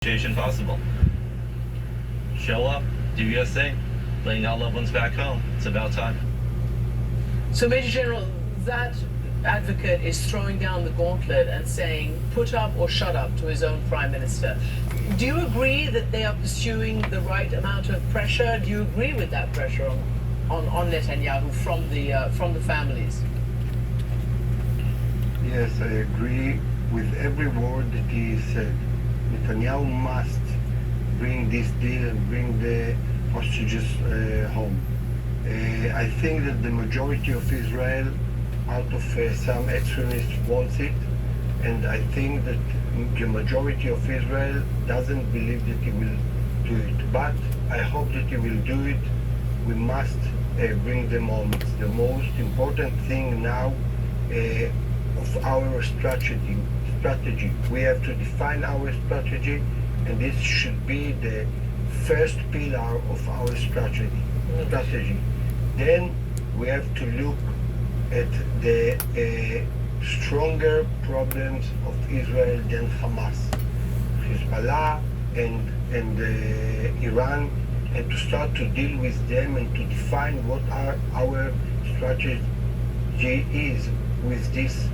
negotiation possible. Show up, do your thing, bring our loved ones back home. It's about time. So, Major General, that advocate is throwing down the gauntlet and saying, put up or shut up to his own prime minister. Do you agree that they are pursuing the right amount of pressure? Do you agree with that pressure on Netanyahu from the families? Yes, I agree with every word that he said. Netanyahu must bring this deal and bring the hostages home. I think that the majority of Israel, out of some extremists, wants it, and I think that the majority of Israel doesn't believe that he will do it. But I hope that he will do it. We must bring them home. It's the most important thing now of our strategy. We have to define our strategy, and this should be the first pillar of our strategy. Then we have to look at the stronger problems of Israel than Hamas, Hezbollah, and Iran, and to start to deal with them and to define what our strategy is with these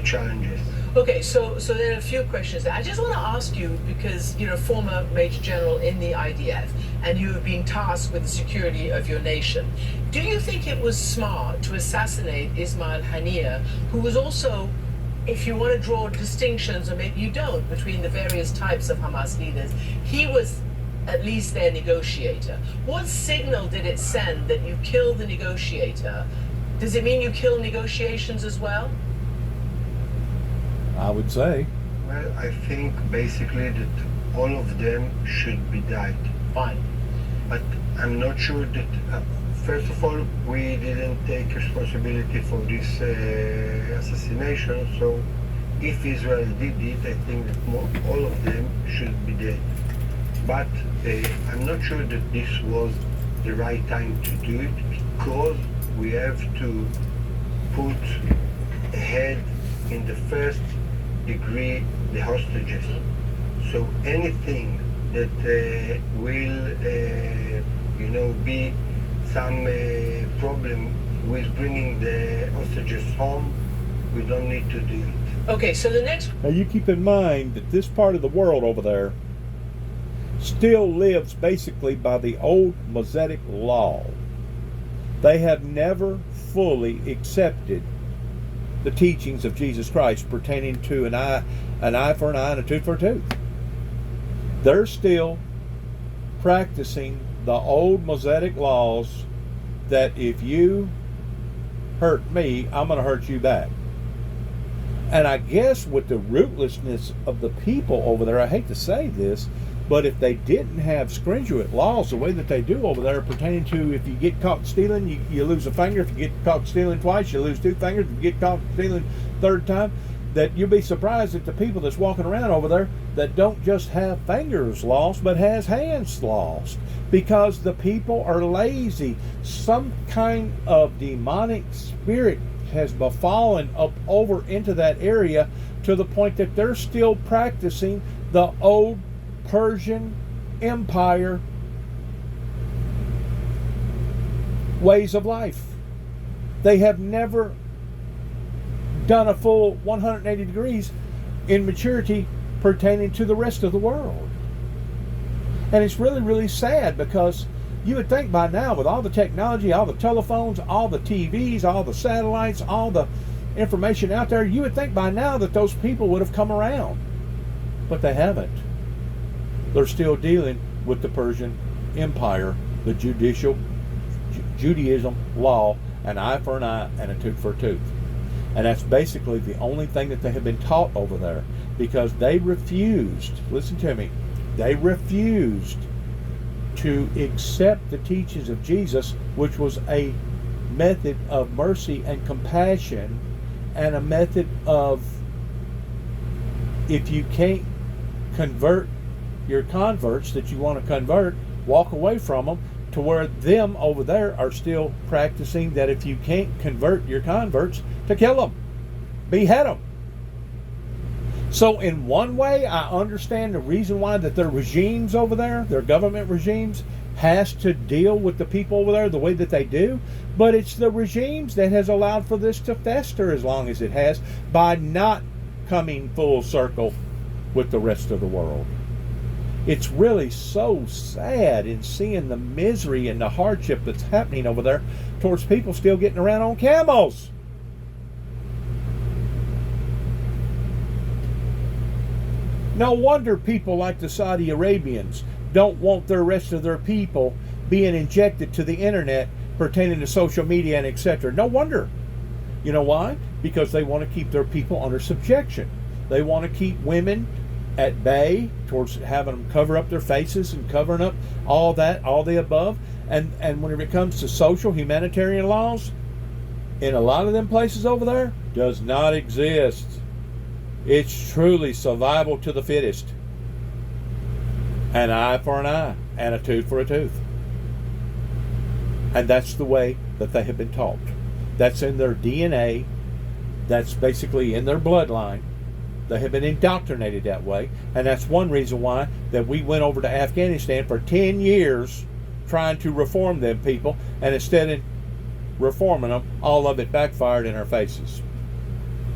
challenges. Okay, so there are a few questions there. I just want to ask you, because you're a former Major General in the IDF and you have been tasked with the security of your nation. Do you think it was smart to assassinate Ismail Haniyeh, who was also, if you want to draw distinctions, or maybe you don't, between the various types of Hamas leaders, he was at least their negotiator? What signal did it send that you killed the negotiator? Does it mean you kill negotiations as well? I would say. Well, I think basically that all of them should be died. Fine. But I'm not sure that, first of all, we didn't take responsibility for this assassination, so if Israel did it, I think that all of them should be dead. But I'm not sure that this was the right time to do it, because we have to put ahead in the first degree the hostages. So anything that will be some problem with bringing the hostages home, we don't need to do it. Okay, so the next... Now you keep in mind that this part of the world over there still lives basically by the old Mosaic law. They have never fully accepted the teachings of Jesus Christ pertaining to an eye for an eye and a tooth for a tooth. They're still practicing the old Mosaic laws that if you hurt me, I'm going to hurt you back. And I guess with the rootlessness of the people over there, I hate to say this, but if they didn't have stringent laws the way that they do over there pertaining to if you get caught stealing, you lose a finger. If you get caught stealing twice, you lose 2 fingers. If you get caught stealing third time, that you'll be surprised at the people that's walking around over there that don't just have fingers lost, but has hands lost, because the people are lazy. Some kind of demonic spirit has befallen up over into that area to the point that they're still practicing the old Persian Empire ways of life. They have never done a full 180 degrees in maturity pertaining to the rest of the world. And it's really, really sad, because you would think by now, with all the technology, all the telephones, all the TVs, all the satellites, all the information out there, you would think by now that those people would have come around. But they haven't. They're still dealing with the Persian Empire, the Judaism law, an eye for an eye and a tooth for a tooth. And that's basically the only thing that they have been taught over there, because they refused, listen to me, they refused to accept the teachings of Jesus, which was a method of mercy and compassion, and a method of, if you can't convert your converts that you want to convert, walk away from them, to where them over there are still practicing that if you can't convert your converts, to kill them, behead them. So in one way, I understand the reason why that their regimes over there, their government regimes, has to deal with the people over there the way that they do. But it's the regimes that has allowed for this to fester as long as it has by not coming full circle with the rest of the world. It's really so sad in seeing the misery and the hardship that's happening over there towards people still getting around on camels. No wonder people like the Saudi Arabians don't want the rest of their people being injected to the internet pertaining to social media and etc. No wonder. You know why? Because they want to keep their people under subjection. They want to keep women at bay towards having them cover up their faces and covering up all that, all the above. And when it comes to social humanitarian laws, in a lot of them places over there, does not exist. It's truly survival to the fittest. An eye for an eye and a tooth for a tooth. And that's the way that they have been taught. That's in their DNA. That's basically in their bloodline. They have been indoctrinated that way. And that's one reason why that we went over to Afghanistan for 10 years trying to reform them people. And instead of reforming them, all of it backfired in our faces.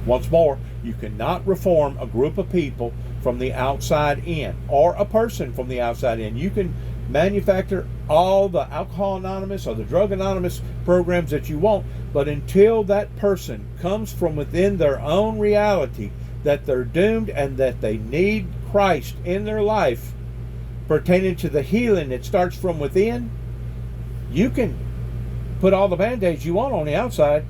Once more, you cannot reform a group of people from the outside in, or a person from the outside in. You can manufacture all the Alcohol Anonymous or the Drug Anonymous programs that you want, but until that person comes from within their own reality that they're doomed and that they need Christ in their life pertaining to the healing that starts from within, you can put all the band-aids you want on the outside,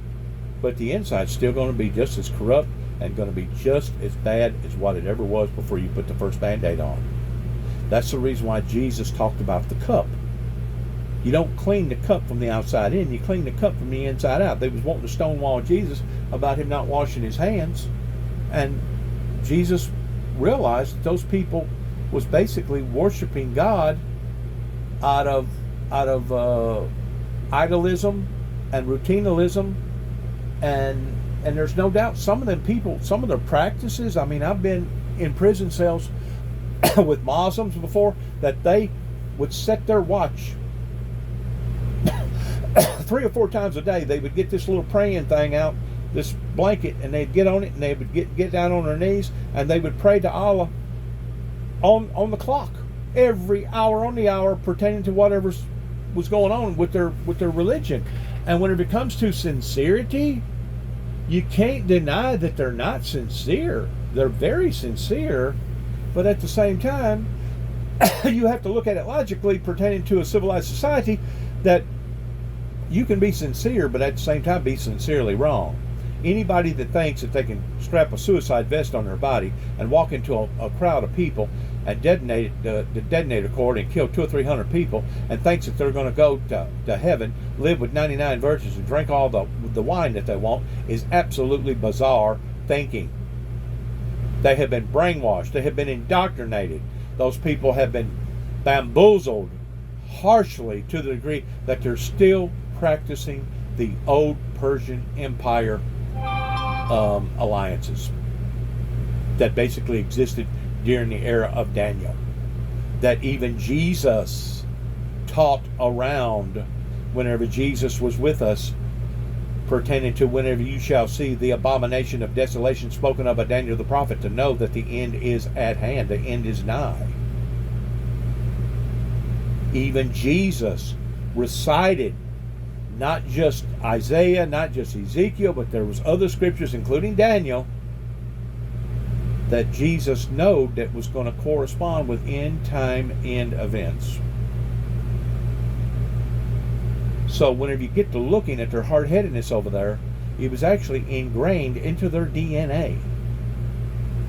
but the inside's still going to be just as corrupt and going to be just as bad as what it ever was before you put the first band-aid on. That's the reason why Jesus talked about the cup. You don't clean the cup from the outside in, you clean the cup from the inside out. They was wanting to stonewall Jesus about him not washing his hands, and Jesus realized that those people was basically worshiping God out of idolism and routinalism, and there's no doubt some of them people, some of their practices, I mean, I've been in prison cells with Muslims before, that they would set their watch 3 or 4 times a day. They would get this little praying thing out, this blanket, and they'd get on it and they would get down on their knees and they would pray to Allah on the clock, every hour on the hour, pertaining to whatever was going on with their religion. And when it comes to sincerity, you can't deny that they're not sincere. They're very sincere, but at the same time, you have to look at it logically pertaining to a civilized society, that you can be sincere, but at the same time be sincerely wrong. Anybody that thinks that they can strap a suicide vest on their body and walk into a crowd of people and detonate the detonator cord and kill 200 or 300 people and thinks that they're going to go to heaven, live with 99 virgins and drink all the wine that they want is absolutely bizarre thinking. They have been brainwashed. They have been indoctrinated. Those people have been bamboozled harshly to the degree that they're still practicing the old Persian Empire alliances that basically existed during the era of Daniel, that even Jesus taught around whenever Jesus was with us, pertaining to whenever you shall see the abomination of desolation spoken of by Daniel the prophet, to know that the end is at hand, the end is nigh. Even Jesus recited not just Isaiah, not just Ezekiel, but there was other scriptures, including Daniel, that Jesus knowed that was going to correspond with end time, end events. So whenever you get to looking at their hard-headedness over there, it was actually ingrained into their DNA.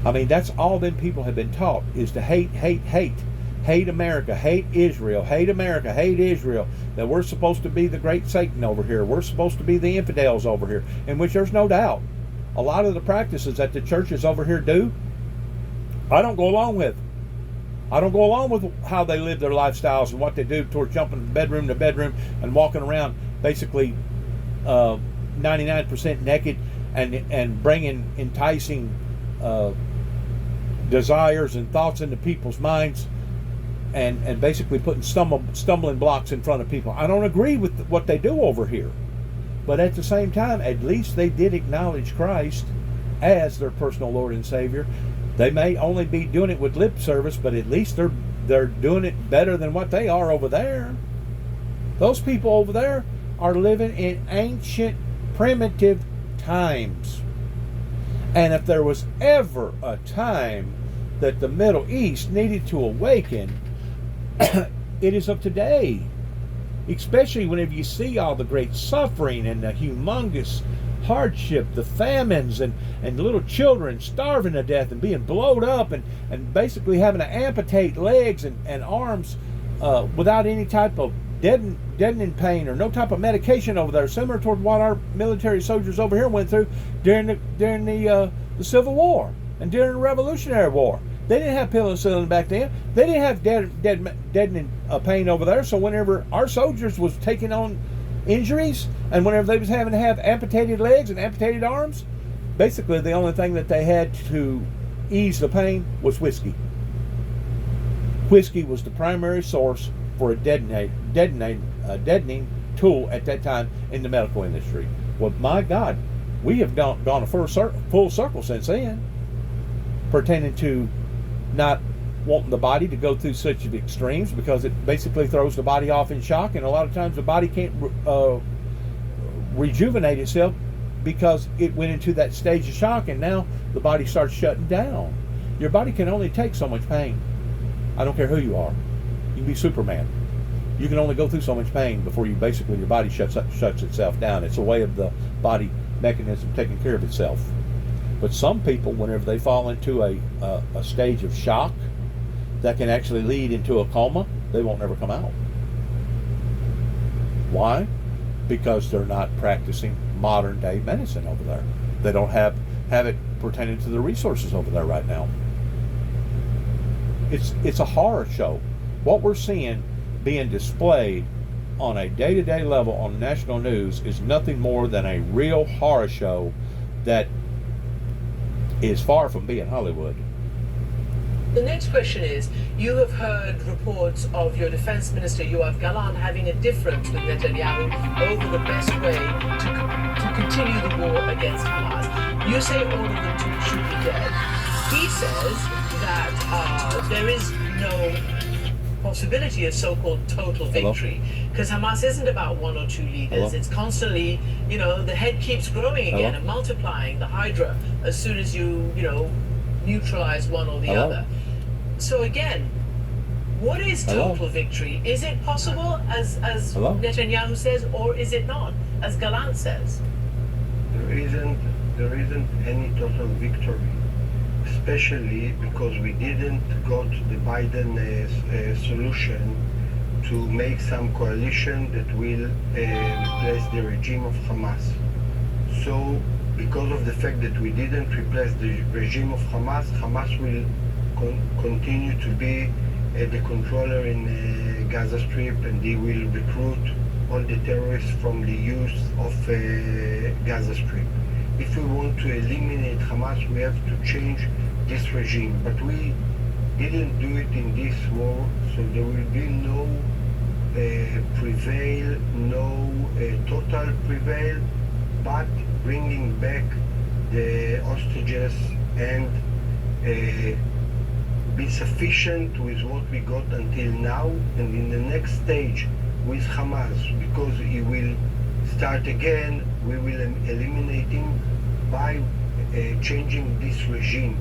I mean, that's all them people have been taught, is to hate, hate, hate. Hate America, hate Israel, hate America, hate Israel. That we're supposed to be the great Satan over here. We're supposed to be the infidels over here. In which there's no doubt. A lot of the practices that the churches over here do, I don't go along with. I don't go along with how they live their lifestyles and what they do towards jumping from bedroom to bedroom and walking around basically 99% naked and bringing enticing desires and thoughts into people's minds, and basically putting stumbling blocks in front of people. I don't agree with what they do over here, but at the same time, at least they did acknowledge Christ as their personal Lord and Savior. They may only be doing it with lip service, but at least they're doing it better than what they are over there. Those people over there are living in ancient, primitive times. And if there was ever a time that the Middle East needed to awaken, it is of today. Especially whenever you see all the great suffering and the humongous hardship, the famines, and little children starving to death and being blowed up, and basically having to amputate legs and arms without any type of deadening pain or no type of medication over there, similar to what our military soldiers over here went through during the Civil War and during the Revolutionary War. They didn't have penicillin back then. They didn't have deadening pain over there. So whenever our soldiers was taking on injuries, and whenever they was having to have amputated legs and amputated arms, basically the only thing that they had to ease the pain was whiskey. Whiskey was the primary source for a deadening tool at that time in the medical industry. Well, my God, we have gone a full circle since then, pertaining to not wanting the body to go through such extremes, because it basically throws the body off in shock, and a lot of times the body can't rejuvenate itself because it went into that stage of shock, and now the body starts shutting down. Your body can only take so much pain. I don't care who you are. You can be Superman. You can only go through so much pain before your body shuts itself down. It's a way of the body mechanism taking care of itself. But some people, whenever they fall into a stage of shock that can actually lead into a coma, they won't never come out. Why? Because they're not practicing modern day medicine over there. They don't have it pertaining to the resources over there right now. It's a horror show. What we're seeing being displayed on a day-to-day level on national news is nothing more than a real horror show that is far from being Hollywood. The next question is, you have heard reports of your defense minister, Yoav Gallant, having a difference with Netanyahu over the best way to continue the war against Hamas. You say all of them should be dead. He says that there is no possibility of so-called total victory, because Hamas isn't about one or two leaders. It's constantly, the head keeps growing again and multiplying, the hydra, as soon as you neutralize one or the other. So again, what is total victory? Is it possible, as Netanyahu says, or is it not, as Gallant says? There isn't any total victory, especially because we didn't got the Biden solution to make some coalition that will replace the regime of Hamas. So, because of the fact that we didn't replace the regime of Hamas, Hamas will continue to be the controller in Gaza Strip, and they will recruit all the terrorists from the youth of Gaza Strip. If we want to eliminate Hamas, we have to change this regime, but we didn't do it in this war, so there will be no total prevail, but bringing back the hostages and be sufficient with what we got until now, and in the next stage with Hamas, because he will start again, we will eliminate him by changing this regime.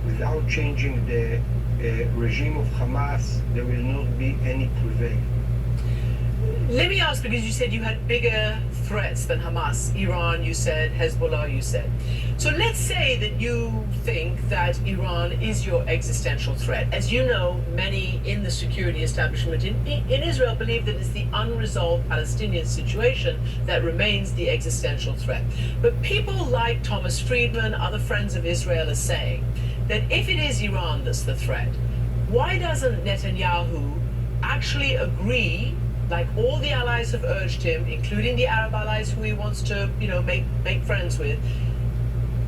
Without changing the regime of Hamas, there will not be any prevail. Let me ask, because you said you had bigger threats than Hamas. Iran, you said. Hezbollah, you said. So let's say that you think that Iran is your existential threat. As you know, many in the security establishment in Israel believe that it's the unresolved Palestinian situation that remains the existential threat. But people like Thomas Friedman, other friends of Israel, are saying that if it is Iran that's the threat, why doesn't Netanyahu actually agree, like all the allies have urged him, including the Arab allies who he wants to, make friends with,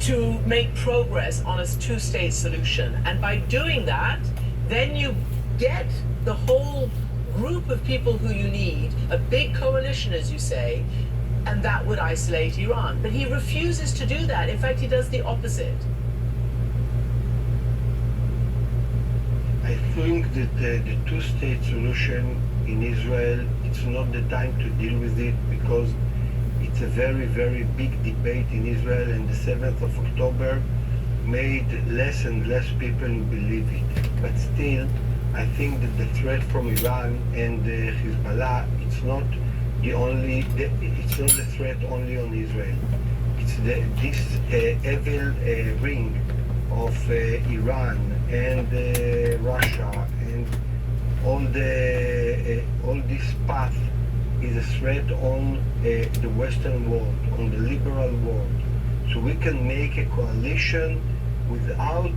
to make progress on a two-state solution. And by doing that, then you get the whole group of people who you need, a big coalition, as you say, and that would isolate Iran. But he refuses to do that. In fact, he does the opposite. I think that the two-state solution in Israel, it's not the time to deal with it because it's a very, very big debate in Israel, and the 7th of October made less and less people believe it. But still, I think that the threat from Iran and Hezbollah, it's not the threat only on Israel. It's this evil ring of Iran and Russia and all this path is a threat on the Western world, on the liberal world. So we can make a coalition without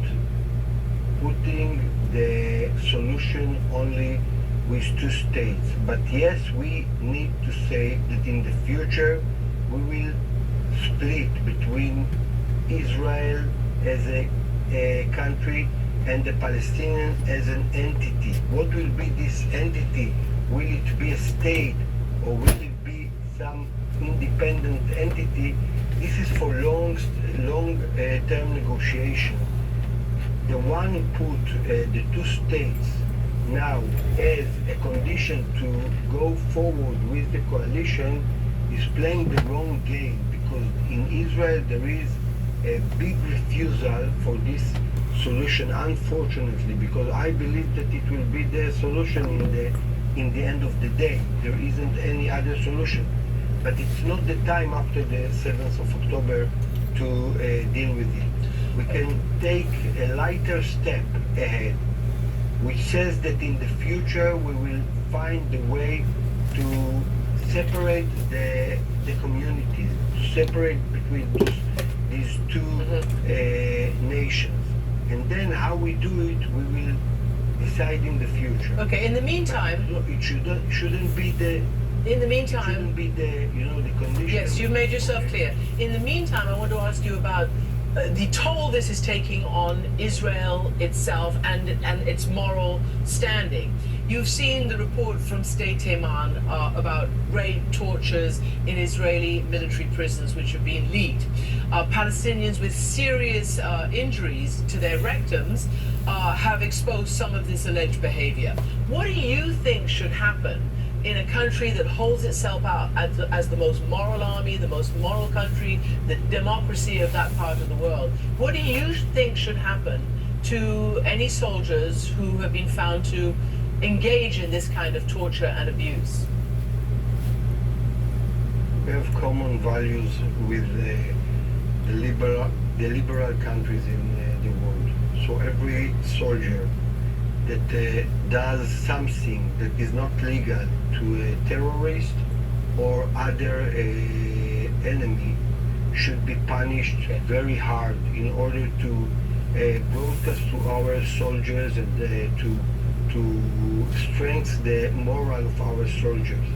putting the solution only with two states. But yes, we need to say that in the future we will split between Israel as a country and the Palestinian as an entity. What will be this entity? Will it be a state or will it be some independent entity? This is for long-term negotiation. The one who put the two states now as a condition to go forward with the coalition is playing the wrong game, because in Israel there is a big refusal for this solution, unfortunately, because I believe that it will be the solution in the end of the day. There isn't any other solution. But it's not the time after the 7th of October to deal with it. We can take a lighter step ahead, which says that in the future we will find the way to separate the communities, to separate between these two nations. And then how we do it, we will decide in the future. Okay, in the meantime... It shouldn't be the... In the meantime... Shouldn't be the condition. Yes, you've made yourself clear. In the meantime, I want to ask you about the toll this is taking on Israel itself and its moral standing. You've seen the report from State Teman about rape, tortures in Israeli military prisons which have been leaked. Palestinians with serious injuries to their rectums have exposed some of this alleged behavior. What do you think should happen in a country that holds itself out as the most moral army, the most moral country, the democracy of that part of the world? What do you think should happen to any soldiers who have been found to engage in this kind of torture and abuse? We have common values with the liberal countries in the world. So every soldier that does something that is not legal to a terrorist or other enemy should be punished very hard in order to broadcast to our soldiers and to strengthen the morale of our soldiers.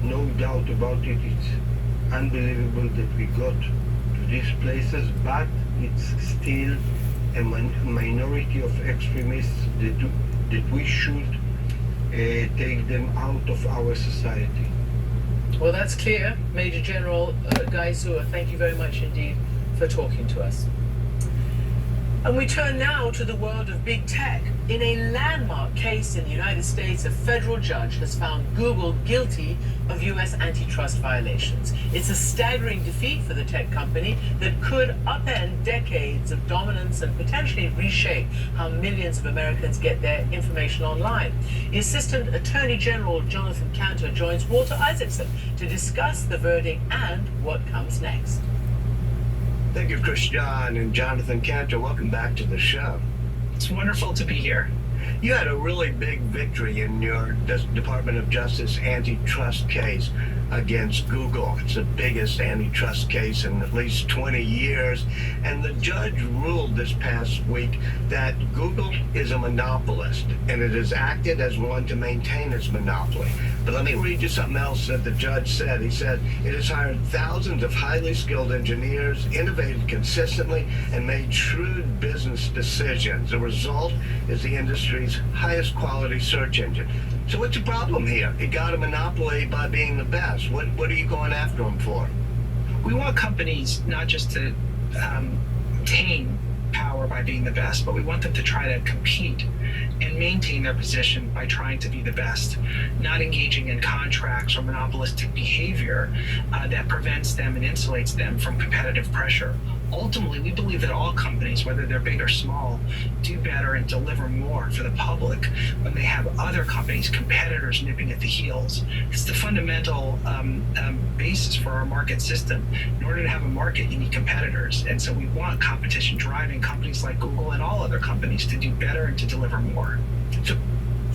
No doubt about it, it's unbelievable that we got to these places, but it's still a minority of extremists that we should take them out of our society. Well, that's clear. Major General Guy Zur, thank you very much indeed for talking to us. And we turn now to the world of big tech. In a landmark case in the United States, a federal judge has found Google guilty of US antitrust violations. It's a staggering defeat for the tech company that could upend decades of dominance and potentially reshape how millions of Americans get their information online. The Assistant Attorney General Jonathan Kanter joins Walter Isaacson to discuss the verdict and what comes next. Thank you, Christian and Jonathan Kanter. Welcome back to the show. It's wonderful to be here. You had a really big victory in your Department of Justice antitrust case against Google. It's the biggest antitrust case in at least 20 years. And the judge ruled this past week that Google is a monopolist, and it has acted as one to maintain its monopoly. But let me read you something else that the judge said. He said, it has hired thousands of highly skilled engineers, innovated consistently, and made shrewd business decisions. The result is the industry's highest quality search engine. So what's the problem here? It got a monopoly by being the best. What are you going after them for? We want companies not just to obtain power by being the best, but we want them to try to compete and maintain their position by trying to be the best, not engaging in contracts or monopolistic behavior that prevents them and insulates them from competitive pressure. Ultimately, we believe that all companies, whether they're big or small, do better and deliver more for the public when they have other companies, competitors nipping at the heels. It's the fundamental basis for our market system. In order to have a market, you need competitors. And so we want competition driving companies like Google and all other companies to do better and to deliver more. It's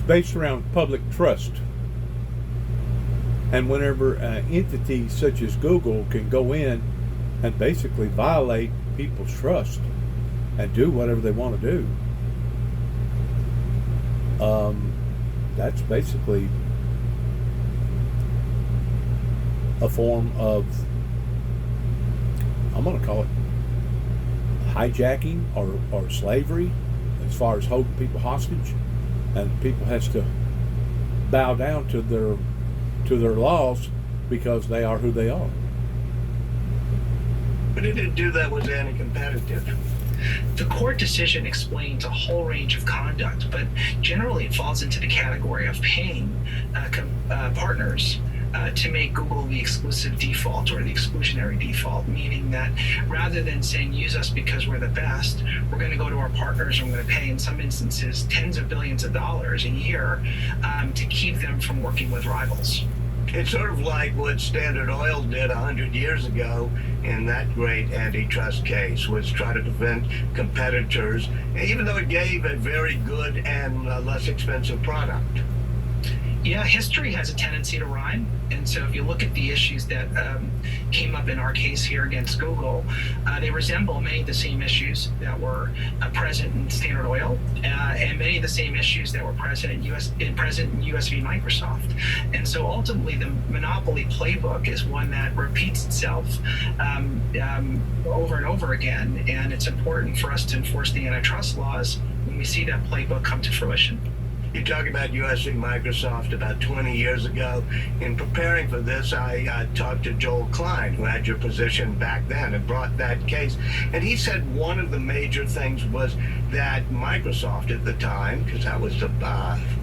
based around public trust. And whenever an entity such as Google can go in and basically violate people's trust and do whatever they want to do, that's basically a form of, I'm going to call it hijacking or slavery, as far as holding people hostage, and people has to bow down to their laws because they are who they are. But it didn't do that with anti-competitive. The court decision explains a whole range of conduct, but generally it falls into the category of paying partners to make Google the exclusive default or the exclusionary default, meaning that rather than saying use us because we're the best, we're going to go to our partners and we're going to pay, in some instances, tens of billions of dollars a year to keep them from working with rivals. It's sort of like what Standard Oil did 100 years ago in that great antitrust case, was try to prevent competitors, even though it gave a very good and less expensive product. Yeah, history has a tendency to rhyme. And so if you look at the issues that came up in our case here against Google, they resemble many of the same issues that were present in Standard Oil and many of the same issues that were present in US v. Microsoft. And so ultimately the monopoly playbook is one that repeats itself over and over again. And it's important for us to enforce the antitrust laws when we see that playbook come to fruition. You talk about US v. Microsoft about 20 years ago. In preparing for this, I talked to Joel Klein, who had your position back then and brought that case. And he said one of the major things was that Microsoft at the time, because that was the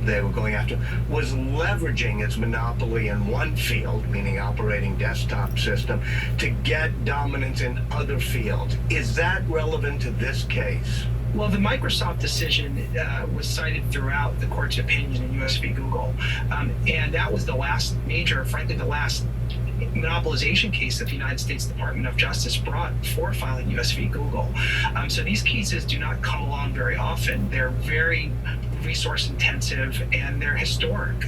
they were going after, was leveraging its monopoly in one field, meaning operating desktop system, to get dominance in other fields. Is that relevant to this case? Well, the Microsoft decision was cited throughout the court's opinion in US v. Google. And that was the last major, frankly, the last monopolization case that the United States Department of Justice brought for filing US v. Google. So these cases do not come along very often. They're very resource intensive and they're historic.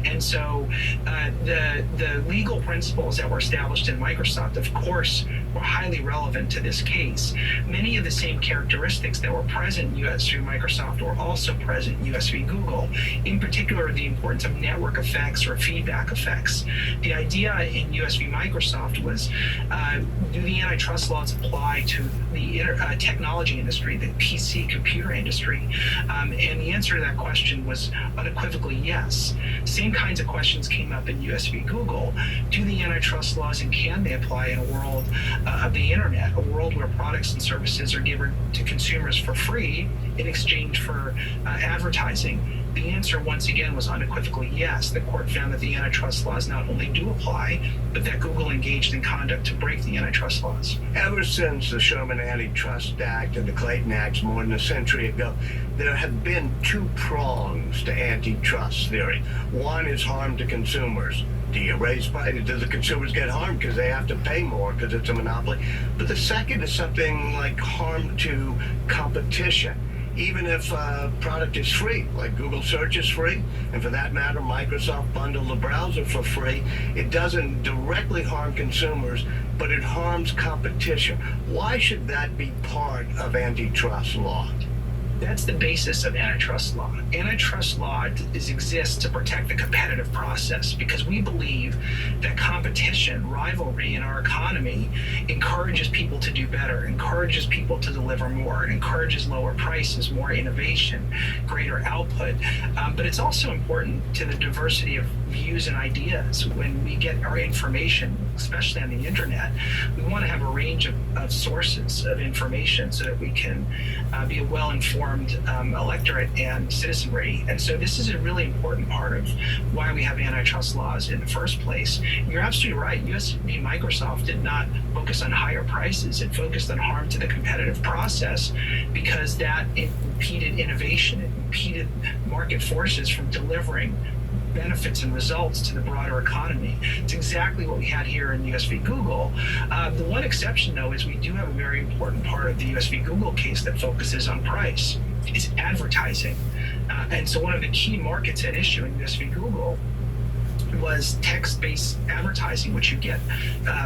And so the legal principles that were established in Microsoft, of course, were highly relevant to this case. Many of the same characteristics that were present in US v. Microsoft were also present in US v. Google. In particular, the importance of network effects or feedback effects. The idea in US v. Microsoft was, do the antitrust laws apply to the technology industry, the PC computer industry? And the answer to that question was unequivocally yes. Same kinds of questions came up in US v. Google. Do the antitrust laws and can they apply in a world of the internet, a world where products and services are given to consumers for free in exchange for advertising? The answer, once again, was unequivocally yes. The court found that the antitrust laws not only do apply, but that Google engaged in conduct to break the antitrust laws. Ever since the Sherman Antitrust Act and the Clayton Acts more than a century ago, there have been two prongs to antitrust theory. One is harm to consumers. Do you raise prices? Do the consumers get harmed because they have to pay more because it's a monopoly? But the second is something like harm to competition. even if a product is free, like Google search is free, and for that matter, Microsoft bundled the browser for free, it doesn't directly harm consumers, but it harms competition. Why should that be part of antitrust law? That's the basis of antitrust law. Antitrust law exists to protect the competitive process because we believe that competition, rivalry in our economy encourages people to do better, encourages people to deliver more, encourages lower prices, more innovation, greater output. But it's also important to the diversity of views and ideas. When we get our information, especially on the internet, we want to have a range of sources of information so that we can be a well-informed electorate and citizenry. And so this is a really important part of why we have antitrust laws in the first place. You're absolutely right. US v. Microsoft did not focus on higher prices. It focused on harm to the competitive process because that impeded innovation. It impeded market forces from delivering benefits and results to the broader economy. It's exactly what we had here in US v. Google. The one exception, though, is we do have a very important part of the US v. Google case that focuses on price. It's advertising. And so one of the key markets at issue in US v. Google was text-based advertising, which you get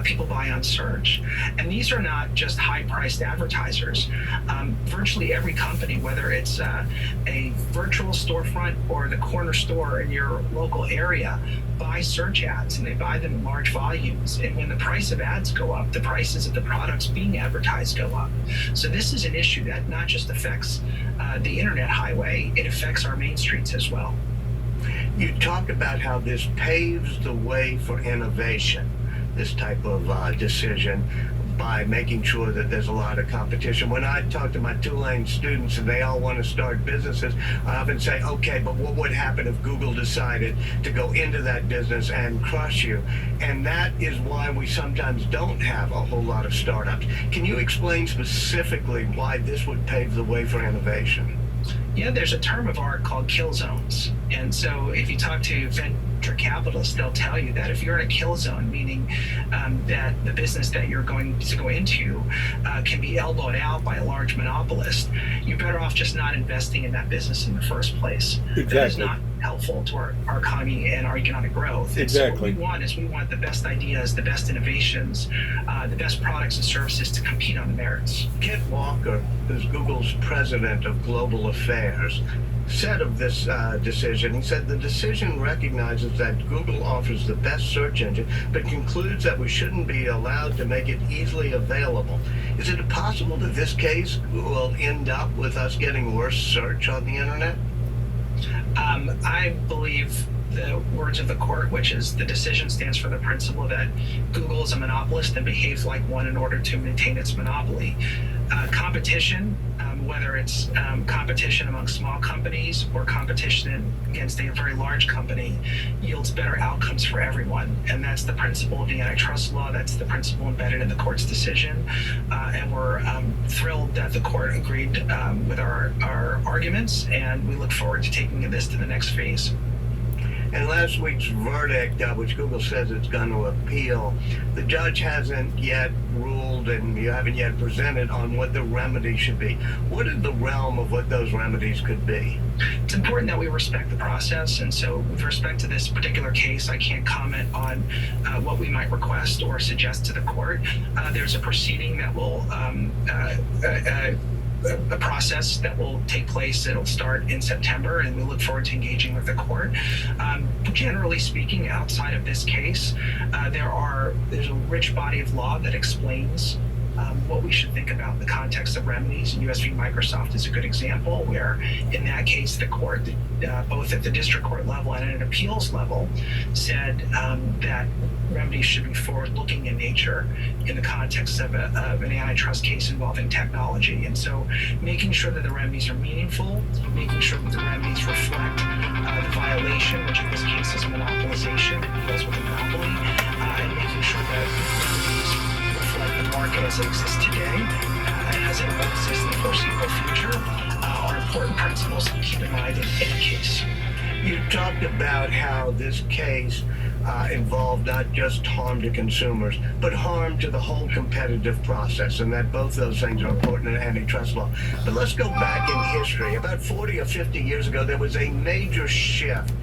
people buy on search. And these are not just high-priced advertisers. Virtually every company, whether it's a virtual storefront or the corner store in your local area, buy search ads, and they buy them in large volumes. And when the price of ads go up, the prices of the products being advertised go up. So this is an issue that not just affects the internet highway, it affects our main streets as well. You talked about how this paves the way for innovation, this type of decision, by making sure that there's a lot of competition. When I talk to my Tulane students and they all want to start businesses, I often say, okay, but what would happen if Google decided to go into that business and crush you? And that is why we sometimes don't have a whole lot of startups. Can you explain specifically why this would pave the way for innovation? Yeah, there's a term of art called kill zones. And so if you talk to venture capitalists, they'll tell you that if you're in a kill zone, meaning that the business that you're going to go into can be elbowed out by a large monopolist, you're better off just not investing in that business in the first place. Exactly. That is not helpful to our economy and our economic growth. And exactly. So what we want the best ideas, the best innovations, the best products and services to compete on the merits. Kent Walker, who's Google's president of global affairs, said of this decision, he said, the decision recognizes that Google offers the best search engine, but concludes that we shouldn't be allowed to make it easily available. Is it possible that this case will end up with us getting worse search on the internet? I believe the words of the court, which is the decision stands for the principle that Google is a monopolist and behaves like one in order to maintain its monopoly. Competition, whether it's competition among small companies or competition against a very large company, yields better outcomes for everyone. And that's the principle of the antitrust law. That's the principle embedded in the court's decision. And we're thrilled that the court agreed with our arguments, and we look forward to taking this to the next phase. And last week's verdict, which Google says it's going to appeal, the judge hasn't yet ruled and you haven't yet presented on what the remedy should be. What is the realm of what those remedies could be? It's important that we respect the process, and so with respect to this particular case, I can't comment on what we might request or suggest to the court. There's a proceeding that will a process that will take place. It'll start in September, and we look forward to engaging with the court. Generally speaking, outside of this case, there's a rich body of law that explains what we should think about in the context of remedies. And US v. Microsoft is a good example where, in that case, the court, both at the district court level and at an appeals level, said that remedies should be forward-looking in nature in the context of an antitrust case involving technology. And so making sure that the remedies are meaningful, making sure that the remedies reflect the violation, which in this case is monopolization, deals with a monopoly, and making sure that remedies reflect the market as it exists today and as it will exist in the foreseeable future are important principles to keep in mind in any case. You talked about how this case involve not just harm to consumers, but harm to the whole competitive process, and that both those things are important in antitrust law. But let's go back in history. About 40 or 50 years ago, there was a major shift.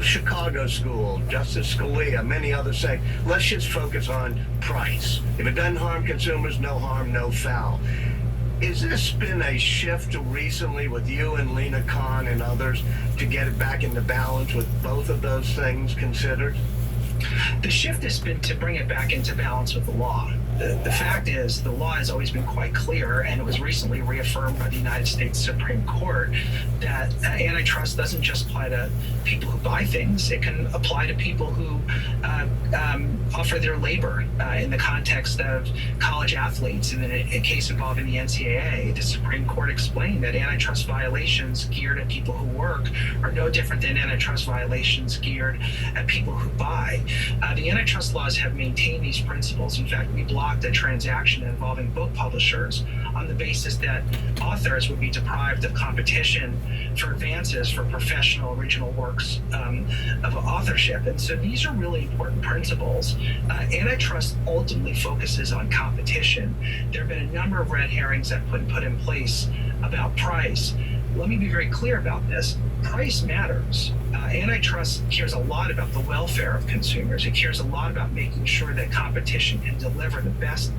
Chicago School, Justice Scalia, many others say, let's just focus on price. If it doesn't harm consumers, no harm, no foul. Is this been a shift recently with you and Lina Khan and others to get it back into balance with both of those things considered? The shift has been to bring it back into balance with the law. The fact is, the law has always been quite clear, and it was recently reaffirmed by the United States Supreme Court that antitrust doesn't just apply to people who buy things. It can apply to people who offer their labor in the context of college athletes. And in a case involving the NCAA, the Supreme Court explained that antitrust violations geared at people who work are no different than antitrust violations geared at people who buy. The antitrust laws have maintained these principles. In fact, we blocked a transaction involving book publishers on the basis that authors would be deprived of competition for advances for professional original works of authorship. And so these are really important principles. Antitrust ultimately focuses on competition. There have been a number of red herrings that have been put in place about price. Let me be very clear about this. Price matters. Antitrust cares a lot about the welfare of consumers. It cares a lot about making sure that competition can deliver the best,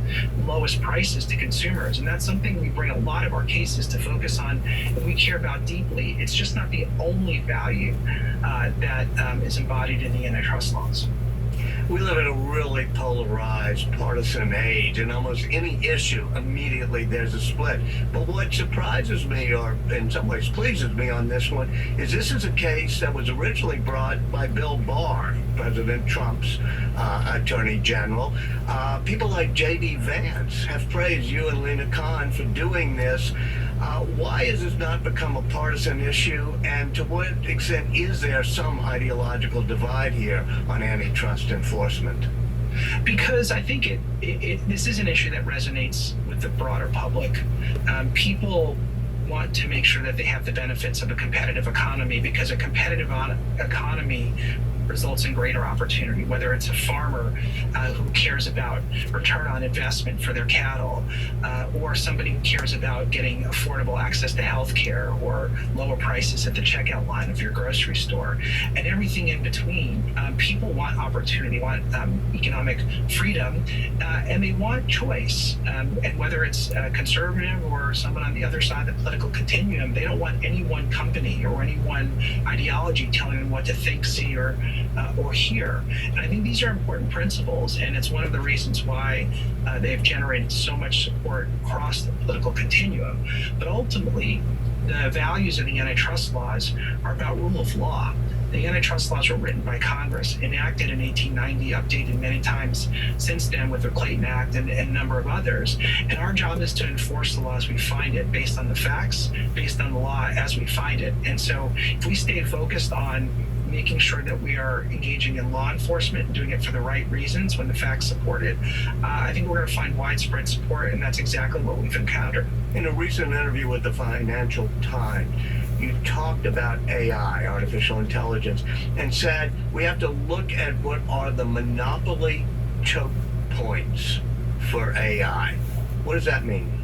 lowest prices to consumers. And that's something we bring a lot of our cases to focus on and we care about deeply. It's just not the only value that is embodied in the antitrust laws. We live in a really polarized, partisan age, and almost any issue, immediately there's a split. But what surprises me, or in some ways pleases me on this one, is this is a case that was originally brought by Bill Barr, President Trump's Attorney General. People like J.D. Vance have praised you and Lina Khan for doing this. Why has this not become a partisan issue, and to what extent is there some ideological divide here on antitrust enforcement? Because I think this is an issue that resonates with the broader public. People want to make sure that they have the benefits of a competitive economy, because a competitive economy results in greater opportunity, whether it's a farmer who cares about return on investment for their cattle, or somebody who cares about getting affordable access to health care or lower prices at the checkout line of your grocery store, and everything in between. People want opportunity, want economic freedom, and they want choice. And whether it's a conservative or someone on the other side of the political continuum, they don't want any one company or any one ideology telling them what to think, see, or hear. And I think these are important principles, and it's one of the reasons why they've generated so much support across the political continuum. But ultimately, the values of the antitrust laws are about rule of law. The antitrust laws were written by Congress, enacted in 1890, updated many times since then with the Clayton Act and a number of others. And our job is to enforce the law as we find it, based on the facts, based on the law as we find it. And so if we stay focused on making sure that we are engaging in law enforcement and doing it for the right reasons when the facts support it, I think we're going to find widespread support, and that's exactly what we've encountered. In a recent interview with the Financial Times, you talked about AI, artificial intelligence, and said we have to look at what are the monopoly choke points for AI. What does that mean?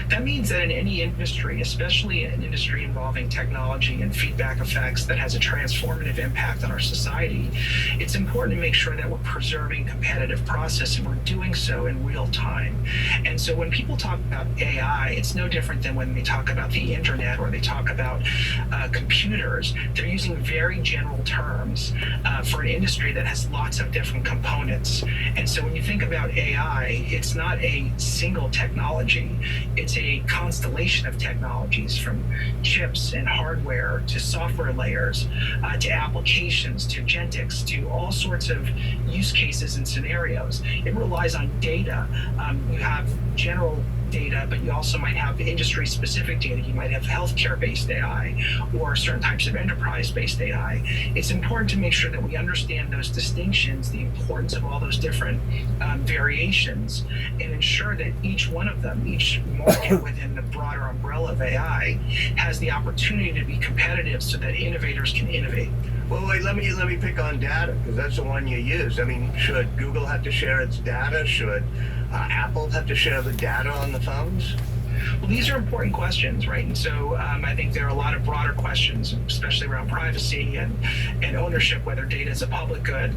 That means that in any industry, especially an industry involving technology and feedback effects that has a transformative impact on our society, it's important to make sure that we're preserving competitive process, and we're doing so in real time. And so when people talk about AI, it's no different than when they talk about the internet or they talk about computers. They're using very general terms for an industry that has lots of different components. And so when you think about AI, it's not a single technology. It's a constellation of technologies, from chips and hardware to software layers to applications to agentics to all sorts of use cases and scenarios. It relies on data. You have general data, but you also might have industry-specific data. You might have healthcare-based AI or certain types of enterprise-based AI. It's important to make sure that we understand those distinctions, the importance of all those different variations, and ensure that each one of them, each market within the broader umbrella of AI, has the opportunity to be competitive so that innovators can innovate. Well, wait, let me pick on data because that's the one you use. I mean, should Google have to share its data? Should Apple have to share the data on the phones? Well, these are important questions, right? And so I think there are a lot of broader questions, especially around privacy and ownership, whether data is a public good.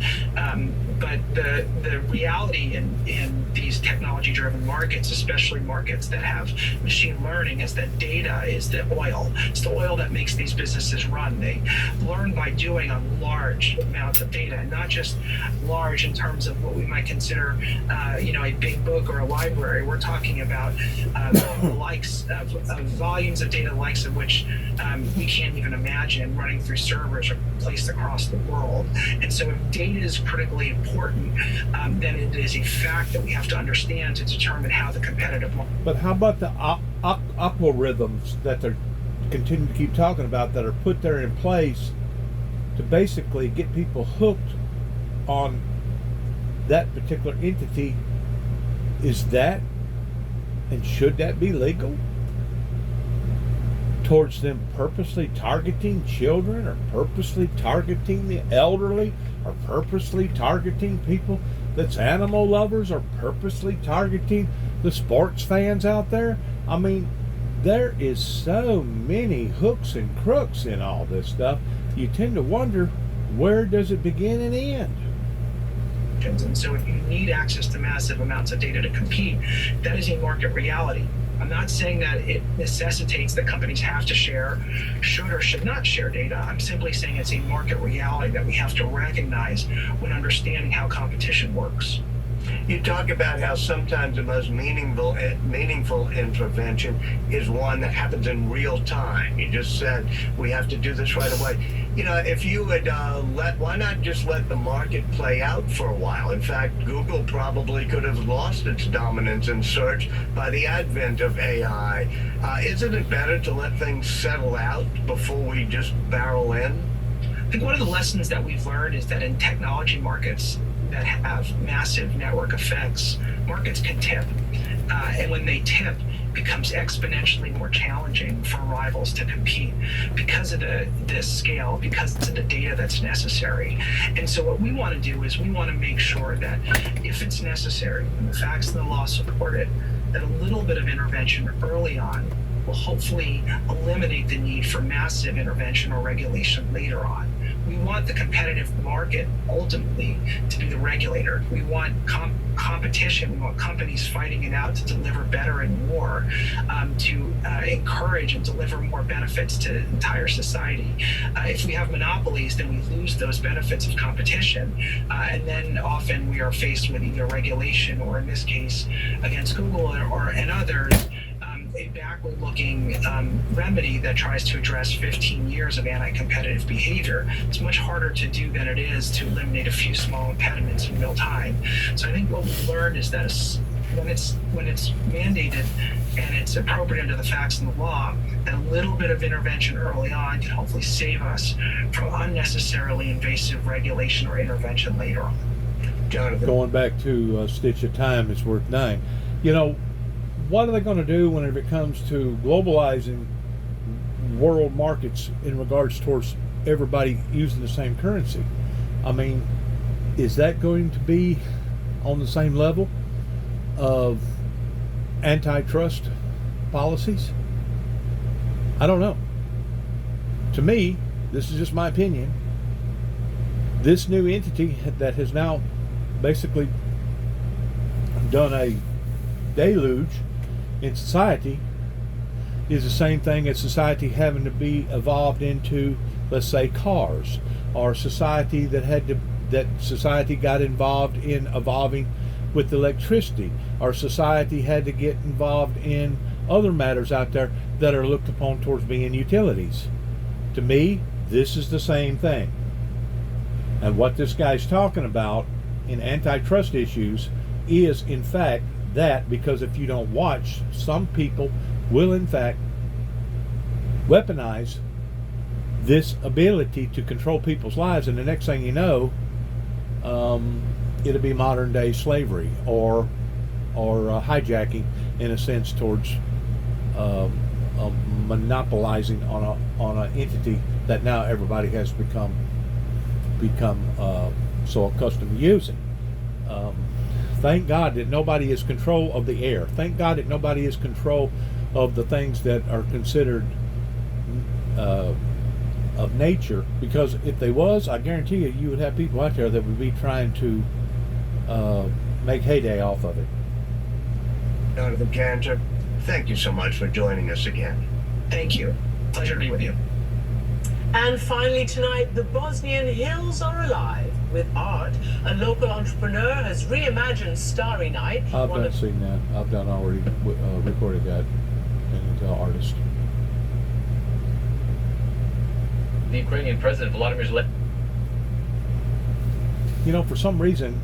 But the reality in these technology-driven markets, especially markets that have machine learning, is that data is the oil. It's the oil that makes these businesses run. They learn by doing on large amounts of data, and not just large in terms of what we might consider, a big book or a library. We're talking about the likes of volumes of data, the likes of which we can't even imagine running through servers or placed across the world. And so if data is critically important, then it is a fact that we have to understand to determine how the competitive market. But how about the algorithms that they're continue to keep talking about that are put there in place to basically get people hooked on that particular entity? Is that and should that be legal? Towards them purposely targeting children, or purposely targeting the elderly, or purposely targeting people that's animal lovers, or purposely targeting the sports fans out there? I mean, there is so many hooks and crooks in all this stuff. You tend to wonder, where does it begin and end? And so if you need access to massive amounts of data to compete, that is a market reality. I'm not saying that it necessitates that companies have to share, should or should not share data. I'm simply saying it's a market reality that we have to recognize when understanding how competition works. You talk about how sometimes the most meaningful intervention is one that happens in real time. You just said we have to do this right away. If you would why not just let the market play out for a while? In fact, Google probably could have lost its dominance in search by the advent of AI. Isn't it better to let things settle out before we just barrel in? I think one of the lessons that we've learned is that in technology markets that have massive network effects, markets can tip. And when they tip, it becomes exponentially more challenging for rivals to compete because of the scale, because of the data that's necessary. And so what we want to do is we want to make sure that if it's necessary, and the facts and the law support it, that a little bit of intervention early on will hopefully eliminate the need for massive intervention or regulation later on. We want the competitive market ultimately to be the regulator. We want competition. We want companies fighting it out to deliver better and more, to encourage and deliver more benefits to the entire society. If we have monopolies, then we lose those benefits of competition. And then often we are faced with either regulation, or in this case, against Google and others, a backward-looking remedy that tries to address 15 years of anti-competitive behavior. It's much harder to do than it is to eliminate a few small impediments in real time. So I think what we've learned is that when it's mandated and it's appropriate under the facts and the law, that a little bit of intervention early on can hopefully save us from unnecessarily invasive regulation or intervention later on. Jonathan. Going back to a stitch of time is worth 9. What are they going to do whenever it comes to globalizing world markets in regards towards everybody using the same currency? I mean, is that going to be on the same level of antitrust policies? I don't know. To me, this is just my opinion, this new entity that has now basically done a deluge in society is the same thing as society having to be evolved into, let's say, cars, or society that society got involved in evolving with electricity, or society had to get involved in other matters out there that are looked upon towards being utilities. To me, this is the same thing. And what this guy's talking about in antitrust issues is, in fact, that, because if you don't watch, some people will in fact weaponize this ability to control people's lives, and the next thing you know, it'll be modern day slavery or hijacking, in a sense, towards monopolizing on an entity that now everybody has become become so accustomed to using. Thank God that nobody is control of the air. Thank God that nobody is control of the things that are considered of nature, because if they was, I guarantee you, you would have people out there that would be trying to make heyday off of it. Jonathan Cantor, thank you so much for joining us again. Thank you. Pleasure to be with you. And finally tonight, the Bosnian hills are alive with art. A local entrepreneur has reimagined Starry Night. I've done seen that. I've done already recorded that and artist. The Ukrainian President Volodymyr Zelensky. You know, for some reason,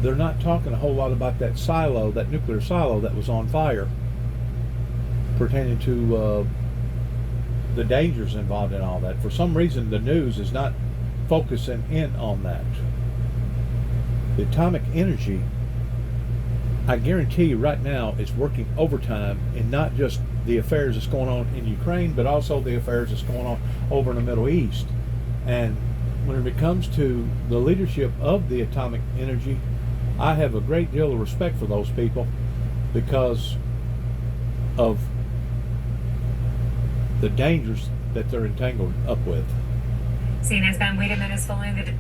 they're not talking a whole lot about that silo, that nuclear silo that was on fire, pertaining to the dangers involved in all that. For some reason, the news is not focusing in on that. The atomic energy, I guarantee you right now, is working overtime in not just the affairs that's going on in Ukraine, but also the affairs that's going on over in the Middle East. And when it comes to the leadership of the atomic energy, I have a great deal of respect for those people because of the dangers that they're entangled up with. CNN's Van Wiedemann is following the...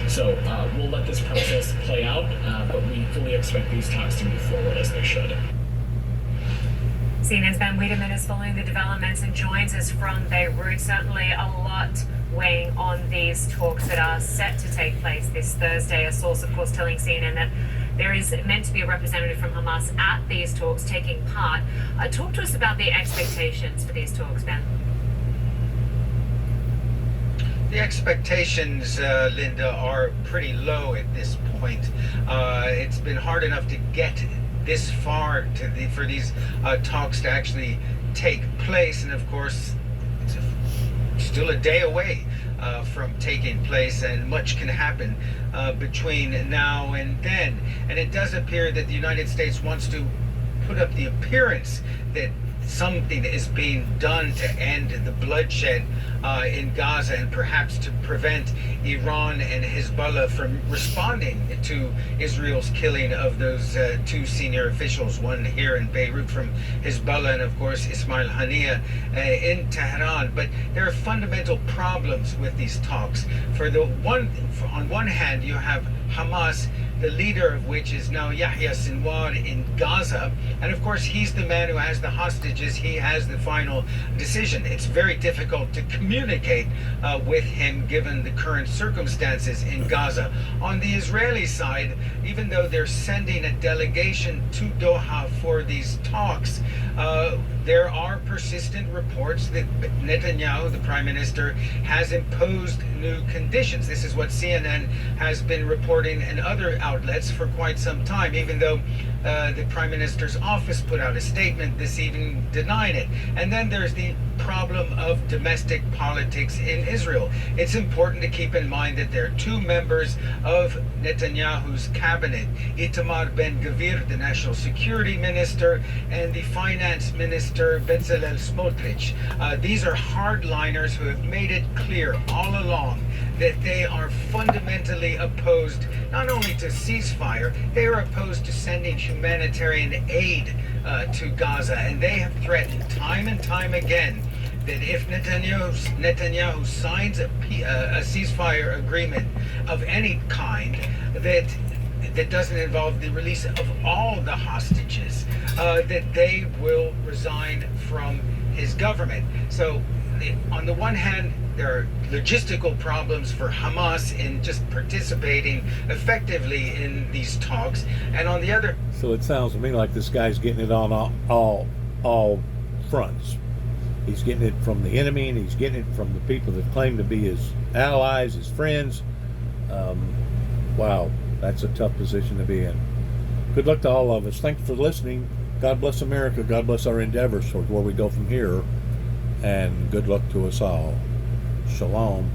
So we'll let this process play out, but we fully expect these talks to move forward as they should. CNN's Van Wiedemann is following the developments and joins us from Beirut. Certainly a lot weighing on these talks that are set to take place this Thursday. A source, of course, telling CNN that there is meant to be a representative from Hamas at these talks taking part. Talk to us about the expectations for these talks, Ben. The expectations, Linda, are pretty low at this point. It's been hard enough to get this far for these talks to actually take place, and of course, it's still a day away from taking place, and much can happen between now and then. And it does appear that the United States wants to put up the appearance that something is being done to end the bloodshed in Gaza, and perhaps to prevent Iran and Hezbollah from responding to Israel's killing of those two senior officials, one here in Beirut from Hezbollah, and of course Ismail Haniyeh in Tehran. But there are fundamental problems with these talks. On one hand, you have Hamas, the leader of which is now Yahya Sinwar in Gaza, and of course he's the man who has the hostages. He has the final decision. It's very difficult to communicate with him given the current circumstances in Gaza. On the Israeli side, even though they're sending a delegation to Doha for these talks, there are persistent reports that Netanyahu, the prime minister, has imposed new conditions. This is what CNN has been reporting and other outlets for quite some time, even though the prime minister's office put out a statement this evening denying it. And then there's the problem of domestic politics in Israel. It's important to keep in mind that there are two members of Netanyahu's cabinet, Itamar Ben-Gvir, the national security minister, and the finance minister, Bezalel Smotrich. These are hardliners who have made it clear all along that they are fundamentally opposed not only to ceasefire, they are opposed to sending humanitarian aid to Gaza, and they have threatened time and time again that if Netanyahu signs a ceasefire agreement of any kind that doesn't involve the release of all the hostages, that they will resign from his government. So on the one hand, there are logistical problems for Hamas in just participating effectively in these talks, and on the other... So it sounds to me like this guy's getting it on all fronts. He's getting it from the enemy, and he's getting it from the people that claim to be his allies, his friends. Wow, that's a tough position to be in. Good luck to all of us. Thanks for listening. God bless America. God bless our endeavors toward where we go from here. And good luck to us all. Shalom.